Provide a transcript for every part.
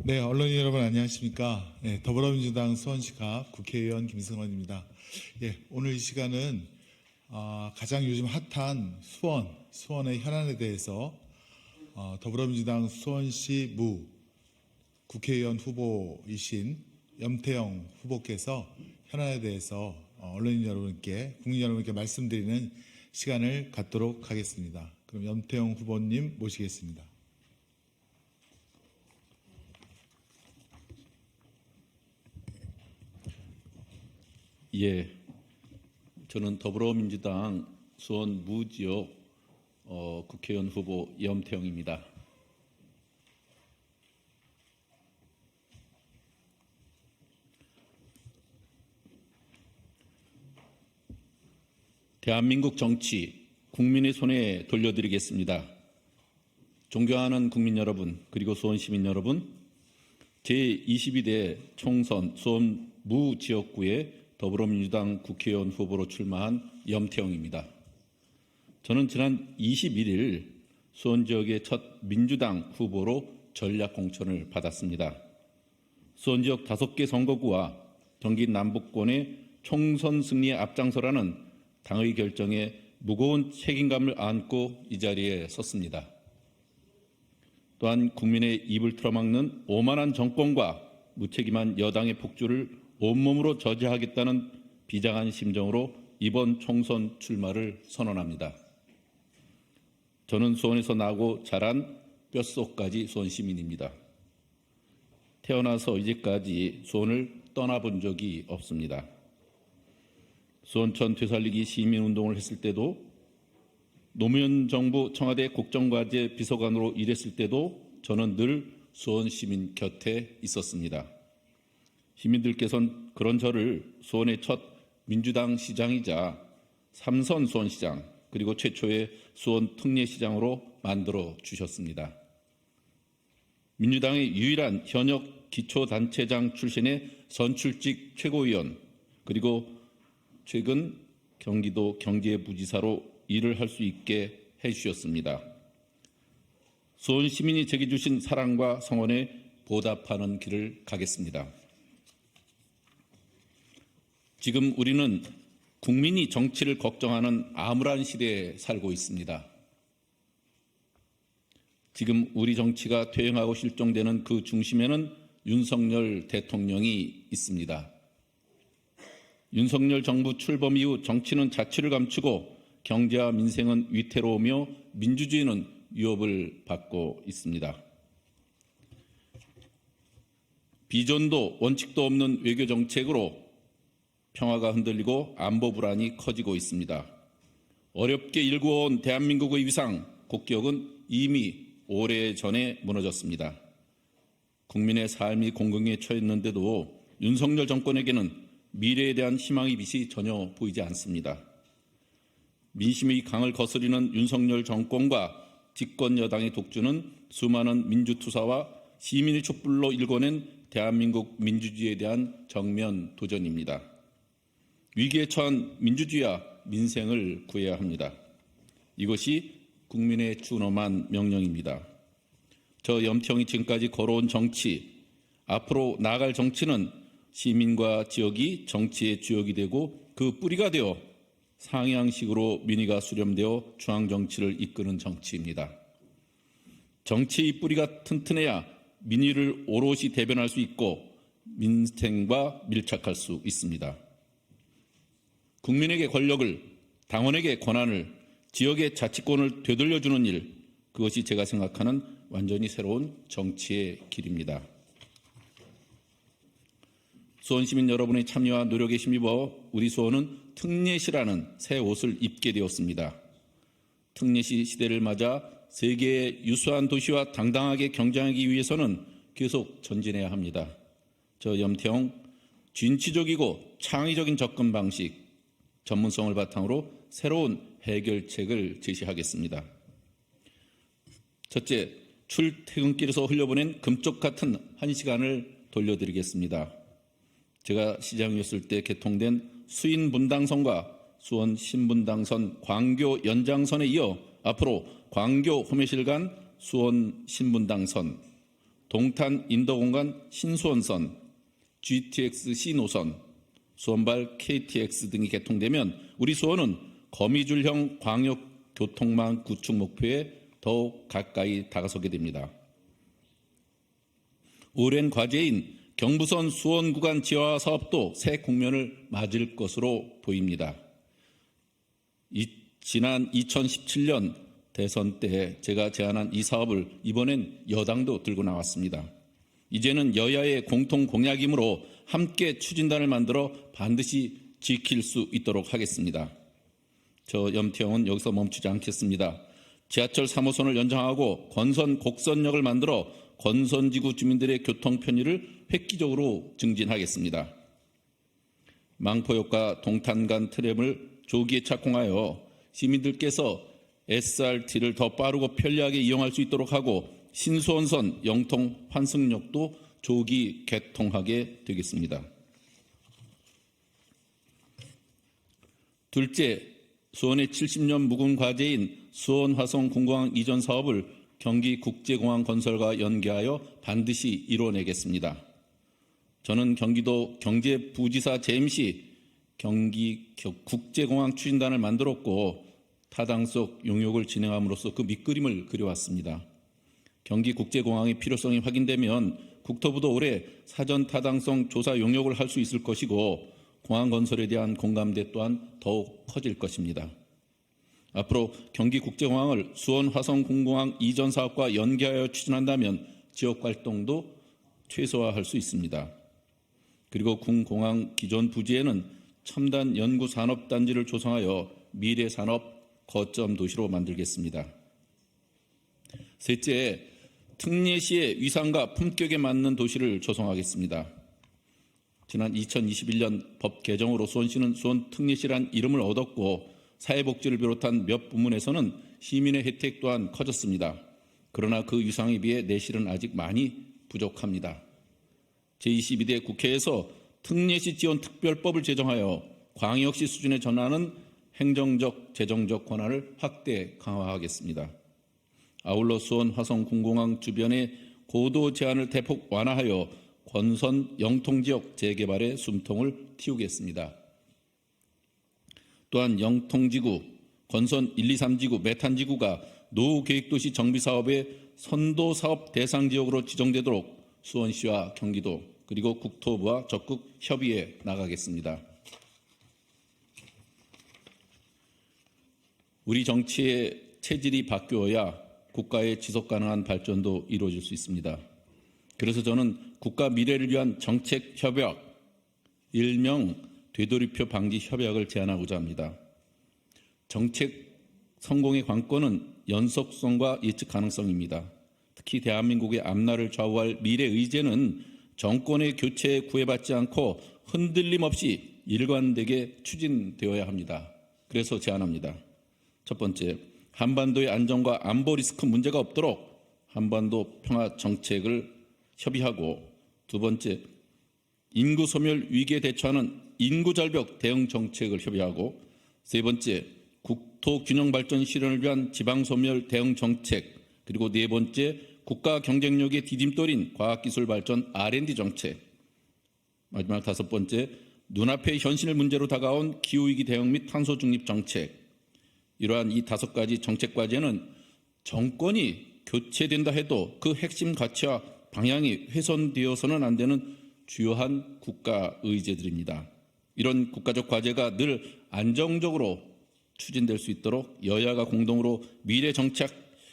네, 언론인 여러분 안녕하십니까? 네, 더불어민주당 수원시갑 국회의원 김승원입니다. 오늘 이 시간은 가장 요즘 핫한 수원의 현안에 대해서 더불어민주당 수원시 무 국회의원 후보이신 염태영 후보께서 현안에 대해서 언론인 여러분께, 국민 여러분께 말씀드리는 시간을 갖도록 하겠습니다. 그럼 염태영 후보님 모시겠습니다. 저는 더불어민주당 수원 무지역 국회의원 후보 염태영입니다. 대한민국 정치, 국민의 손에 돌려드리겠습니다. 존경하는 국민 여러분, 그리고 수원 시민 여러분, 제22대 총선 수원 무지역구에 더불어민주당 국회의원 후보로 출마한 염태영입니다. 저는 지난 21일 수원 지역의 첫 민주당 후보로 전략 공천을 받았습니다. 수원 지역 5개 선거구와 경기 남북권의 총선 승리에 앞장서라는 당의 결정에 무거운 책임감을 안고 이 자리에 섰습니다. 또한 국민의 입을 틀어막는 오만한 정권과 무책임한 여당의 폭주를 온몸으로 저지하겠다는 비장한 심정으로 이번 총선 출마를 선언합니다. 저는 수원에서 나고 자란 뼛속까지 수원 시민입니다. 태어나서 이제까지 수원을 떠나본 적이 없습니다. 수원천 되살리기 시민운동을 했을 때도, 노무현 정부 청와대 국정과제 비서관으로 일했을 때도 저는 늘 수원 시민 곁에 있었습니다. 시민들께서는 그런 저를 수원의 첫 민주당 시장이자 3선 수원시장, 그리고 최초의 수원 특례시장으로 만들어 주셨습니다. 민주당의 유일한 현역 기초단체장 출신의 선출직 최고위원, 그리고 최근 경기도 경제부지사로 일을 할 수 있게 해주셨습니다. 수원 시민이 제게 주신 사랑과 성원에 보답하는 길을 가겠습니다. 지금 우리는 국민이 정치를 걱정하는 암울한 시대에 살고 있습니다. 지금 우리 정치가 퇴행하고 실종되는 그 중심에는 윤석열 대통령이 있습니다. 윤석열 정부 출범 이후 정치는 자취를 감추고 경제와 민생은 위태로우며 민주주의는 위협을 받고 있습니다. 비전도 원칙도 없는 외교 정책으로 평화가 흔들리고 안보 불안이 커지고 있습니다. 어렵게 일구어온 대한민국의 위상, 국격은 이미 오래전에 무너졌습니다. 국민의 삶이 공경에 처했는데도 윤석열 정권에게는 미래에 대한 희망의 빛이 전혀 보이지 않습니다. 민심의 강을 거스리는 윤석열 정권과 집권 여당의 독주는 수많은 민주투사와 시민의 촛불로 일궈낸 대한민국 민주주의에 대한 정면 도전입니다. 위기에 처한 민주주의와 민생을 구해야 합니다. 이것이 국민의 준엄한 명령입니다. 저 염태영이 지금까지 걸어온 정치, 앞으로 나아갈 정치는 시민과 지역이 정치의 주역이 되고 그 뿌리가 되어 상향식으로 민의가 수렴되어 중앙정치를 이끄는 정치입니다. 정치의 뿌리가 튼튼해야 민의를 오롯이 대변할 수 있고 민생과 밀착할 수 있습니다. 국민에게 권력을, 당원에게 권한을, 지역의 자치권을 되돌려주는 일, 그것이 제가 생각하는 완전히 새로운 정치의 길입니다. 수원 시민 여러분의 참여와 노력에 힘입어 우리 수원은 특례시라는 새 옷을 입게 되었습니다. 특례시 시대를 맞아 세계의 유수한 도시와 당당하게 경쟁하기 위해서는 계속 전진해야 합니다. 저 염태영, 진취적이고 창의적인 접근 방식, 전문성을 바탕으로 새로운 해결책을 제시하겠습니다. 첫째, 출퇴근길에서 흘려보낸 금쪽 같은 1시간을 돌려드리겠습니다. 제가 시장이었을 때 개통된 수인분당선과 수원 신분당선 광교 연장선에 이어 앞으로 광교 호매실 간 수원 신분당선, 동탄 인도공간 신수원선, GTX-C 노선, 수원발 KTX 등이 개통되면 우리 수원은 거미줄형 광역교통망 구축 목표에 더욱 가까이 다가서게 됩니다. 오랜 과제인 경부선 수원 구간 지하 사업도 새 국면을 맞을 것으로 보입니다. 지난 2017년 대선 때 제가 제안한 이 사업을 이번엔 여당도 들고 나왔습니다. 이제는 여야의 공통 공약이므로 함께 추진단을 만들어 반드시 지킬 수 있도록 하겠습니다. 저 염태영은 여기서 멈추지 않겠습니다. 지하철 3호선을 연장하고 건선 곡선역을 만들어 건선지구 주민들의 교통 편의를 획기적으로 증진하겠습니다. 망포역과 동탄 간 트램을 조기에 착공하여 시민들께서 SRT를 더 빠르고 편리하게 이용할 수 있도록 하고 신수원선 영통 환승역도 조기 개통하게 되겠습니다. 둘째, 수원의 70년 묵은 과제인 수원 화성 군공항 이전 사업을 경기국제공항 건설과 연계하여 반드시 이뤄내겠습니다. 저는 경기도 경제부지사 재임 시 경기국제공항 추진단을 만들었고 타당성 용역을 진행함으로써 그 밑그림을 그려왔습니다. 경기국제공항의 필요성이 확인되면 국토부도 올해 사전 타당성 조사 용역을 할 수 있을 것이고 공항 건설에 대한 공감대 또한 더욱 커질 것입니다. 앞으로 경기국제공항을 수원 화성군공항 이전 사업과 연계하여 추진한다면 지역 활동도 최소화할 수 있습니다. 그리고 군공항 기존 부지에는 첨단 연구산업단지를 조성하여 미래산업 거점 도시로 만들겠습니다. 셋째, 특례시의 위상과 품격에 맞는 도시를 조성하겠습니다. 지난 2021년 법 개정으로 수원시는 수원특례시란 이름을 얻었고 사회복지를 비롯한 몇 부문에서는 시민의 혜택 또한 커졌습니다. 그러나 그 위상에 비해 내실은 아직 많이 부족합니다. 제22대 국회에서 특례시 지원 특별법을 제정하여 광역시 수준에 전하는 행정적, 재정적 권한을 확대 강화하겠습니다. 아울러 수원 화성 군공항 주변의 고도 제한을 대폭 완화하여 건선 영통지역 재개발에 숨통을 틔우겠습니다. 또한 영통지구, 건선 1, 2, 3지구, 메탄지구가 노후계획도시 정비사업의 선도사업 대상지역으로 지정되도록 수원시와 경기도 그리고 국토부와 적극 협의해 나가겠습니다. 우리 정치의 체질이 바뀌어야 국가의 지속가능한 발전도 이루어질 수 있습니다. 그래서 저는 국가 미래를 위한 정책 협약, 일명 되돌이표 방지 협약을 제안하고자 합니다. 정책 성공의 관건은 연속성과 예측 가능성입니다. 특히 대한민국의 앞날을 좌우할 미래 의제는 정권의 교체에 구애받지 않고 흔들림 없이 일관되게 추진되어야 합니다. 그래서 제안합니다. 첫 번째, 한반도의 안정과 안보 리스크 문제가 없도록 한반도 평화 정책을 협의하고, 두 번째, 인구 소멸 위기에 대처하는 인구 절벽 대응 정책을 협의하고, 세 번째, 국토 균형 발전 실현을 위한 지방 소멸 대응 정책, 그리고 네 번째, 국가 경쟁력의 디딤돌인 과학기술 발전 R&D 정책, 마지막 다섯 번째, 눈앞의 현실 문제로 다가온 기후위기 대응 및 탄소 중립 정책. 이러한 이 다섯 가지 정책 과제는 정권이 교체된다 해도 그 핵심 가치와 방향이 훼손되어서는 안 되는 주요한 국가 의제들입니다. 이런 국가적 과제가 늘 안정적으로 추진될 수 있도록 여야가 공동으로 미래 정책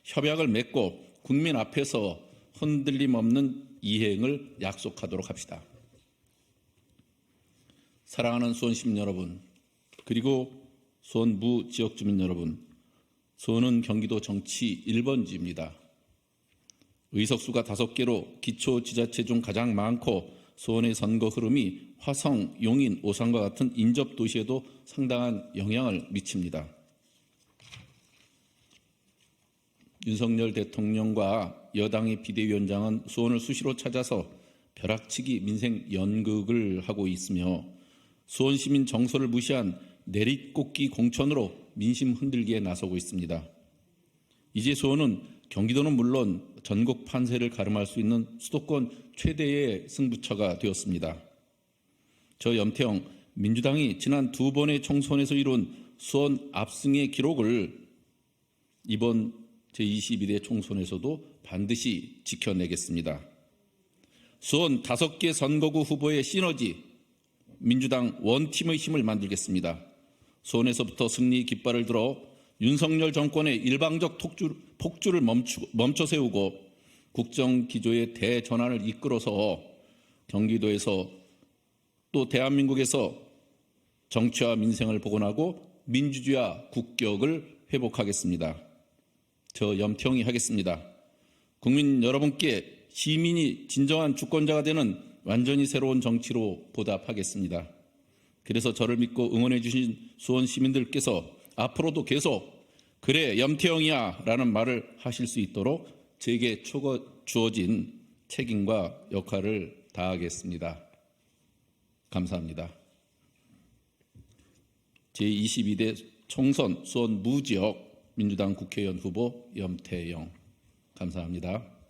협약을 맺고 국민 앞에서 흔들림 없는 이행을 약속하도록 합시다. 사랑하는 수원 시민 여러분, 그리고 수원 무 지역 주민 여러분, 수원은 경기도 정치 1번지입니다. 의석수가 5개로 기초지자체 중 가장 많고 수원의 선거 흐름이 화성, 용인, 오산과 같은 인접 도시에도 상당한 영향을 미칩니다. 윤석열 대통령과 여당의 비대위원장은 수원을 수시로 찾아서 벼락치기 민생 연극을 하고 있으며 수원 시민 정서를 무시한 내리꽂기 공천으로 민심 흔들기에 나서고 있습니다. 이제 수원은 경기도는 물론 전국 판세를 가름할 수 있는 수도권 최대의 승부처가 되었습니다. 저 염태영 민주당이 지난 두 번의 총선에서 이룬 수원 압승의 기록을 이번 제22대 총선에서도 반드시 지켜내겠습니다. 수원 5개 선거구 후보의 시너지, 민주당 원팀의 힘을 만들겠습니다. 수원에서부터 승리 깃발을 들어 윤석열 정권의 일방적 폭주를 멈춰 세우고 국정기조의 대전환을 이끌어서 경기도에서 또 대한민국에서 정치와 민생을 복원하고 민주주의와 국격을 회복하겠습니다. 저 염태영이 하겠습니다. 국민 여러분께 시민이 진정한 주권자가 되는 완전히 새로운 정치로 보답하겠습니다. 그래서 저를 믿고 응원해 주신 수원 시민들께서 앞으로도 계속 그래 염태영이야 라는 말을 하실 수 있도록 제게 주어진 책임과 역할을 다하겠습니다. 감사합니다. 제22대 총선 수원 무지역 민주당 국회의원 후보 염태영. 감사합니다.